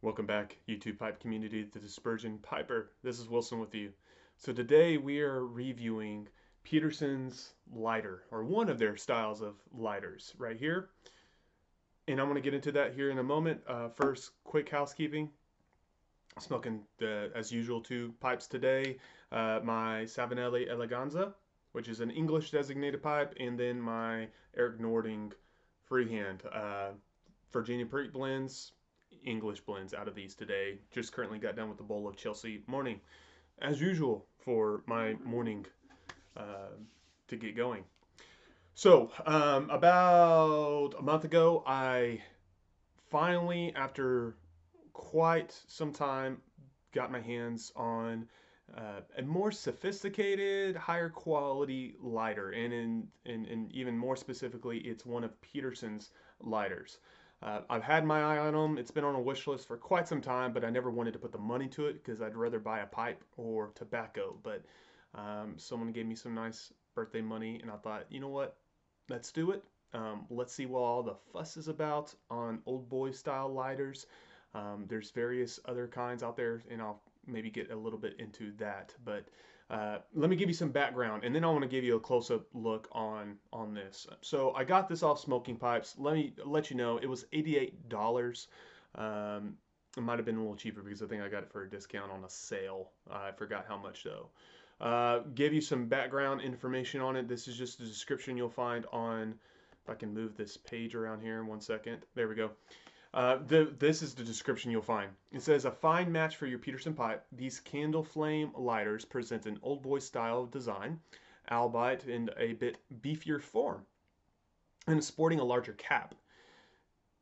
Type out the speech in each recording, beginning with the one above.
Welcome back, YouTube pipe community, to TheSpurgeonPiper. This is Wilson with you. So today we are reviewing Peterson's lighter, or one of their styles of lighters right here. And I'm going to get into that here in a moment. First, quick housekeeping. Smoking, as usual, two pipes today. My Savinelli Eleganza, which is an English designated pipe, and then my Eric Nording freehand. Virginia Creek blends, English blends out of these today. Just currently got done with the bowl of Chelsea morning, as usual for my morning to get going. So, about a month ago, I finally, after quite some time, got my hands on a more sophisticated, higher quality lighter, and even more specifically, it's one of Peterson's lighters. I've had my eye on them. It's been on a wish list for quite some time, but I never wanted to put the money to it because I'd rather buy a pipe or tobacco. But someone gave me some nice birthday money, and I thought, you know what? Let's do it. Let's see what all the fuss is about on old boy style lighters. There's various other kinds out there, and I'll maybe get a little bit into that. But let me give you some background, and then I want to give you a close-up look on this. So I got this off Smoking Pipes. Let me let you know it was $88. It might have been a little cheaper because I think I got it for a discount on a sale. I forgot how much though. Give you some background information on it. This is just the description you'll find on. If I can move this page around here in 1 second. There we go. This is the description you'll find. It says, a fine match for your Peterson pipe. These candle flame lighters present an old boy style of design, albeit in a bit beefier form, and sporting a larger cap.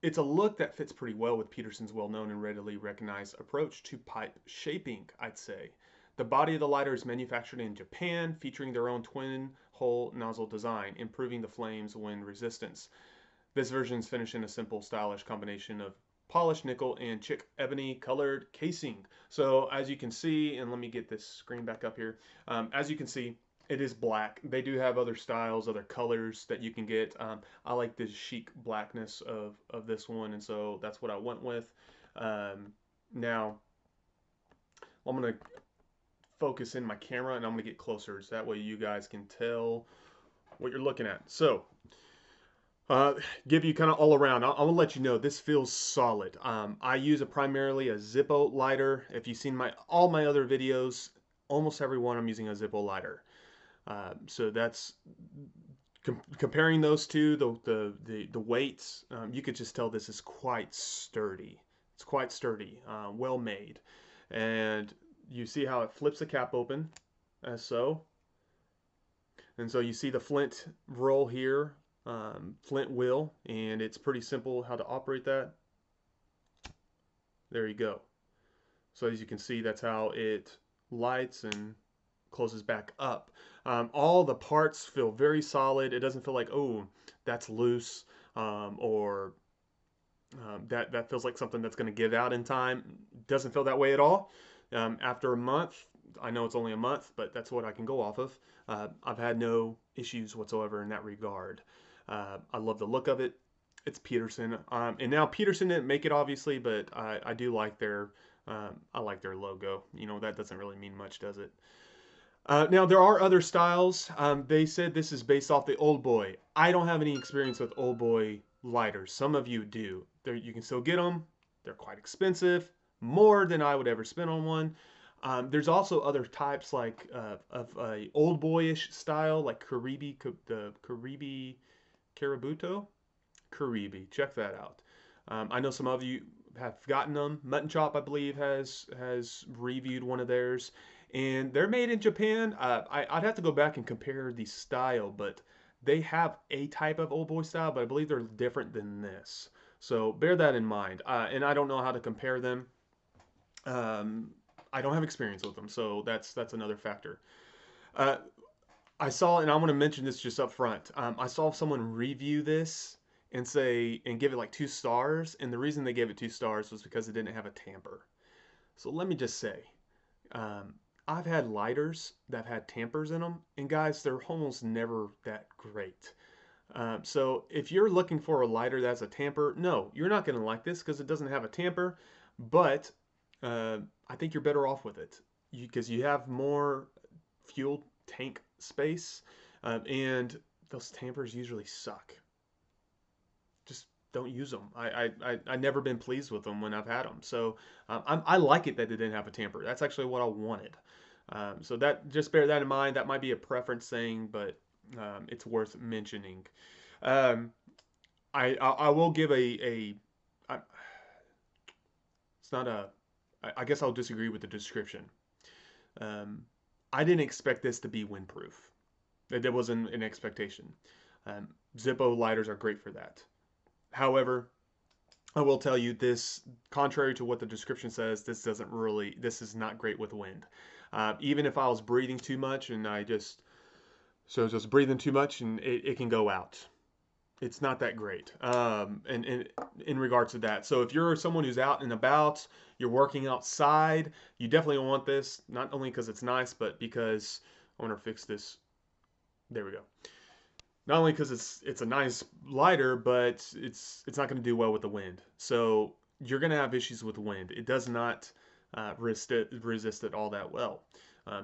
It's a look that fits pretty well with Peterson's well-known and readily recognized approach to pipe shaping, I'd say. The body of the lighter is manufactured in Japan, featuring their own twin-hole nozzle design, improving the flame's wind resistance. This version is finished in a simple, stylish combination of polished nickel and chick ebony colored casing. So as you can see, and let me get this screen back up here. As you can see, it is black. They do have other styles, other colors that you can get. I like the chic blackness of this one, and so that's what I went with. Now, I'm going to focus in my camera, and I'm going to get closer, so that way you guys can tell what you're looking at. So, give you kind of all around. I'll let you know this feels solid. I use primarily a Zippo lighter. If you've seen all my other videos, almost every one I'm using a Zippo lighter. So that's comparing those two, the weights. You could just tell this is quite sturdy. It's quite sturdy, well made, and you see how it flips the cap open, as so. And so you see the flint roll here. Flint wheel, and it's pretty simple how to operate that. There you go. So as you can see, that's how it lights and closes back up. All the parts feel very solid. It doesn't feel like, oh, that's loose, or that feels like something that's going to give out in time. It doesn't feel that way at all. After a month, I know it's only a month, but that's what I can go off of. I've had no issues whatsoever in that regard. I love the look of it. It's Peterson, and now Peterson didn't make it obviously, but I do like their logo. You know, that doesn't really mean much, does it? Now there are other styles. They said this is based off the Old Boy. I don't have any experience with Old Boy lighters. Some of you do. You can still get them. They're quite expensive, more than I would ever spend on one. There's also other types like of a old boyish style, like the Caribe. Check that out. I know some of you have gotten them. Mutton Chop, I believe, has reviewed one of theirs, and they're made in Japan. I'd have to go back and compare the style, but they have a type of old boy style, but I believe they're different than this. So bear that in mind. And I don't know how to compare them. I don't have experience with them, so that's another factor. I saw, and I want to mention this just up front. I saw someone review this and give it like 2 stars, and the reason they gave it 2 stars was because it didn't have a tamper. So let me just say, I've had lighters that had tampers in them, and guys, they're almost never that great. So if you're looking for a lighter that's a tamper, no, you're not going to like this because it doesn't have a tamper. but I think you're better off with it because you have more fuel tank space, and those tampers usually suck. Just don't use them. I never been pleased with them when I've had them. So I like it that it didn't have a tamper. That's actually what I wanted. So that, just bear that in mind. That might be a preference thing, but it's worth mentioning. Um, I will give I, it's not a, I guess I'll disagree with the description. Um, I didn't expect this to be windproof. That wasn't an expectation. Zippo lighters are great for that. However, I will tell you this, contrary to what the description says, this is not great with wind. Even if I was breathing too much and just breathing too much and it can go out. It's not that great. And in regards to that. So if you're someone who's out and about, you're working outside, you definitely don't want this, not only because it's nice, but because I want to fix this. There we go. Not only because it's a nice lighter, but it's not going to do well with the wind. So you're going to have issues with wind. It does not resist it all that well.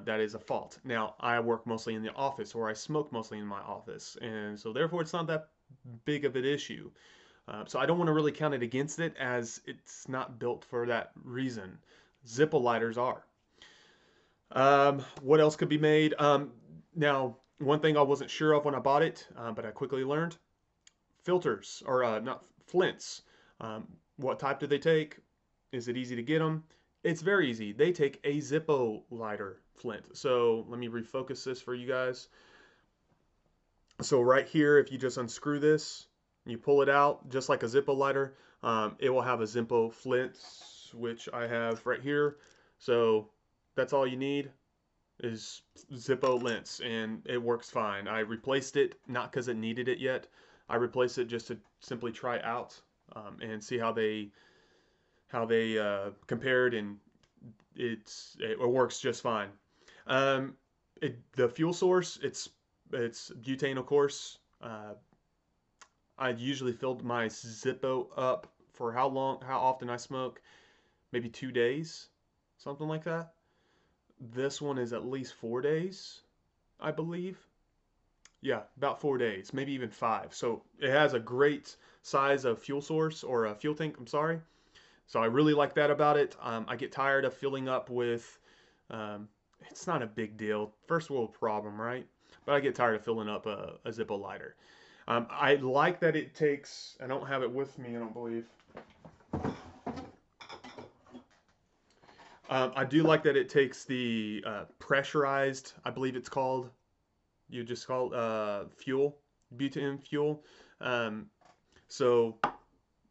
That is a fault. Now, I work mostly in the office, or I smoke mostly in my office, and so therefore it's not that big of an issue. So I don't want to really count it against it, as it's not built for that reason. Zippo lighters are. What else could be made? Now, one thing I wasn't sure of when I bought it, but I quickly learned: filters, or not flints. What type do they take? Is it easy to get them? It's very easy. They take a Zippo lighter flint. So let me refocus this for you guys. So right here, if you just unscrew this, you pull it out just like a Zippo lighter, it will have a Zippo flint, which I have right here. So that's all you need is Zippo lens, and it works fine. I replaced it not because it needed it yet. I replaced it just to simply try out and see how they compared, and it works just fine. Um, the fuel source, it's butane, of course. I usually filled my Zippo up for how often I smoke, maybe 2 days, something like that. This one is at least 4 days, I believe. Yeah, about 4 days, maybe even 5. So it has a great size of fuel source, or a fuel tank, I'm sorry. So I really like that about it. I get tired of filling up with, um, it's not a big deal. First world problem, right? But I get tired of filling up a Zippo lighter. I like that it takes, I don't have it with me, I don't believe. I do like that it takes the pressurized, I believe it's called, you just call fuel, butane fuel. Um, so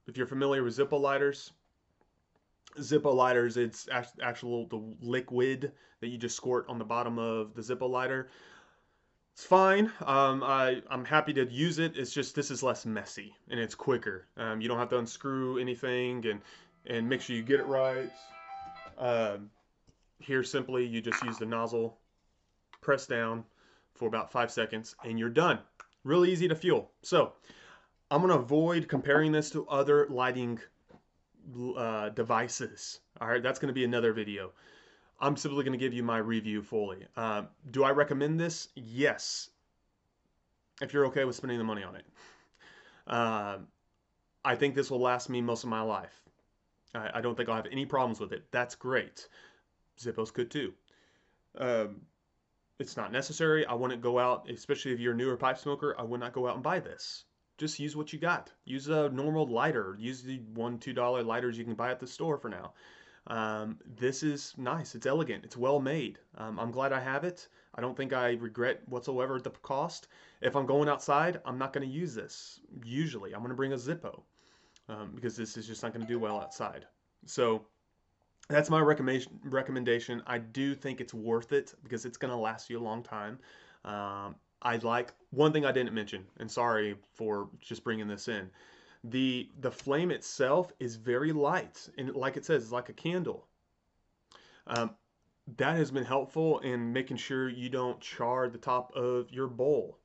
if you're familiar with Zippo lighters, it's actual the liquid that you just squirt on the bottom of the Zippo lighter. It's fine. I'm happy to use it. It's just this is less messy and it's quicker. You don't have to unscrew anything and make sure you get it right. Um, Here simply you just use the nozzle, press down for about 5 seconds, and you're done. Really easy to fuel. So I'm gonna avoid comparing this to other lighting devices. All right, that's gonna be another video. I'm simply gonna give you my review fully. Do I recommend this? Yes, if you're okay with spending the money on it. Uh, I think this will last me most of my life. I don't think I'll have any problems with it. That's great. Zippos could too. Um, it's not necessary. I wouldn't go out, especially if you're a newer pipe smoker, I would not go out and buy this. Just use what you got. Use a normal lighter. Use the $1, $2 lighters you can buy at the store for now. This is nice. It's elegant. It's well made. I'm glad I have it. I don't think I regret whatsoever the cost. If I'm going outside, I'm not going to use this. Usually, I'm going to bring a Zippo because this is just not going to do well outside. So that's my recommendation. I do think it's worth it because it's going to last you a long time. I like one thing I didn't mention, and sorry for just bringing this in. The flame itself is very light, and like it says, it's like a candle. Um, that has been helpful in making sure you don't char the top of your bowl.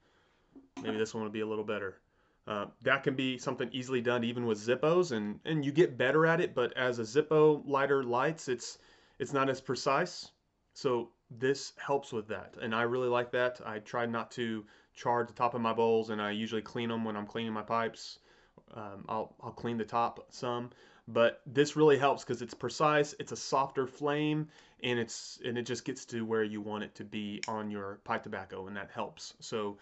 Maybe this one will be a little better. That can be something easily done even with Zippos, and you get better at it. But as a Zippo lighter lights, it's not as precise. So this helps with that, and I really like that. I try not to char the top of my bowls, and I usually clean them when I'm cleaning my pipes. I'll clean the top some, but this really helps because it's precise. It's a softer flame, and it just gets to where you want it to be on your pipe tobacco, and that helps. So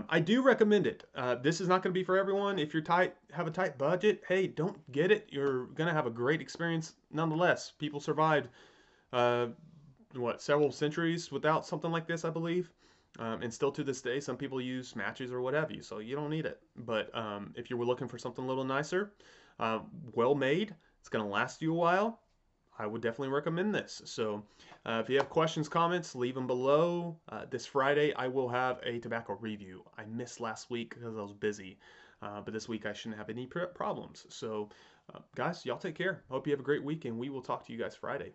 I do recommend it. This is not going to be for everyone. If you're have a tight budget, hey, don't get it. You're going to have a great experience nonetheless. People survived uh, several centuries without something like this, I believe. And still to this day, some people use matches or what have you, so you don't need it. But if you were looking for something a little nicer, well made, it's going to last you a while, I would definitely recommend this. So if you have questions, comments, leave them below. This Friday, I will have a tobacco review. I missed last week because I was busy, but this week I shouldn't have any problems. So guys, y'all take care. Hope you have a great week, and we will talk to you guys Friday.